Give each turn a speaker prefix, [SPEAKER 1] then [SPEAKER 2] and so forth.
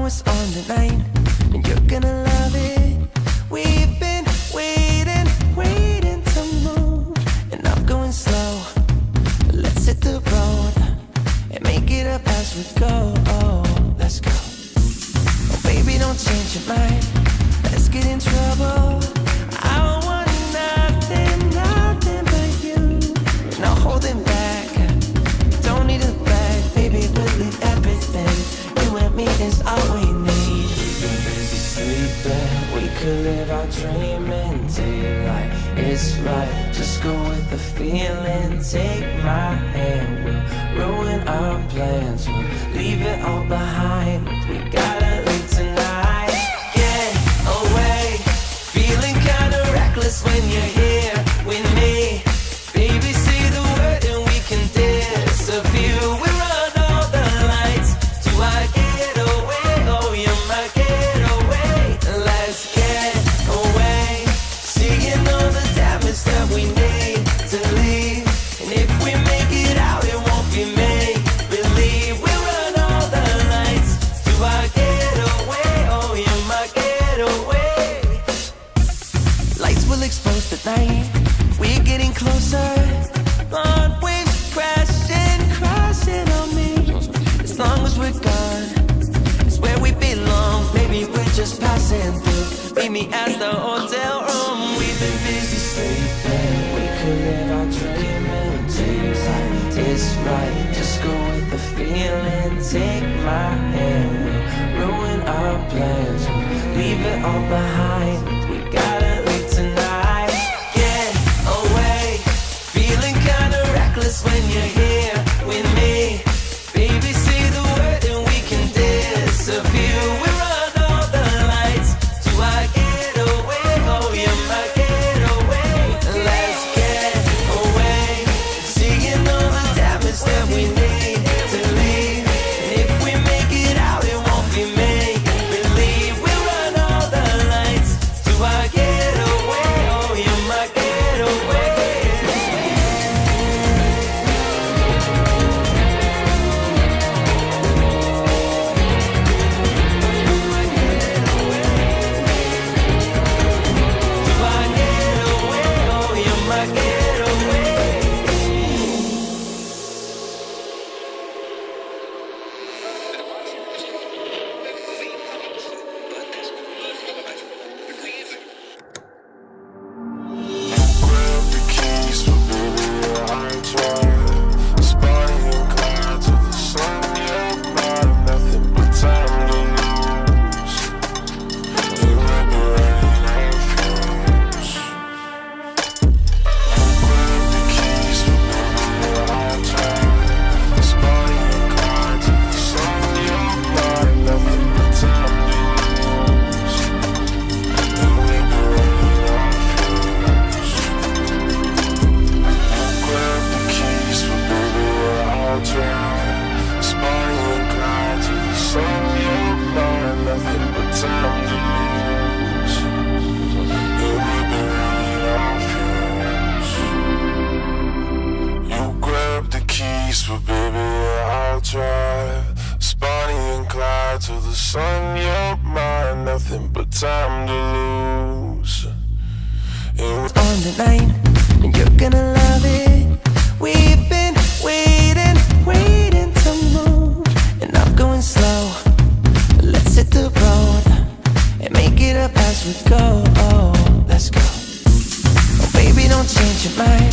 [SPEAKER 1] know it's on tonight, and you're gonna love it. We've been waiting to move, and I'm going slow. Let's hit the road and make it up as we go. Oh, let's go. Oh, baby, don't change your mind. Let's get in trouble. I want nothing but you. No holding back. Don't need a bag, baby. We'll leave everything. You and me is all we need. We've been busy sleeping. We could live our dream in daylight. It's right. Just go with the feeling. Take my hand. We'll ruin our plans. We'll leave it all behind. We gotta leave tonight. Get away. Feeling kinda reckless when you're here with me. Baby, say the word and we can disappear. We run all the lights. Do I get away? Oh, you're my getaway. Let's get away. Seeing all the damage that we need to leave. And if we make it out, it won't be make believe. We run all the lights. Do I get away? Oh, you're my getaway. Lights will expose the night. We're getting closer. Long waves crashing on me. As long as we're gone, it's where we belong. Maybe we're just passing through. Meet me at the hotel room. We've been busy sleeping. We could live our dream in daylight. It's right. Just go with the feeling. Take my hand. We'll ruin our plans. We'll leave it all behind. We gotta leave tonight. Get away. Feeling kinda reckless when you're here with me. Baby, say the word and we can disappear. We run all the lights. Do I get away? Oh, you're my getaway. Let's get away. Seeing all the damage that we need to leave. And if we make it out, it won't be make believe. We run all the lights. Do I get away? Oh, you're my getaway.
[SPEAKER 2] To the sun, you're mine, nothing but time to lose.
[SPEAKER 1] On tonight, and you're gonna love it. We've been waiting to move, and I'm going slow. Let's hit the road and make it up as we go. Oh, let's go. Oh, baby, don't change your mind.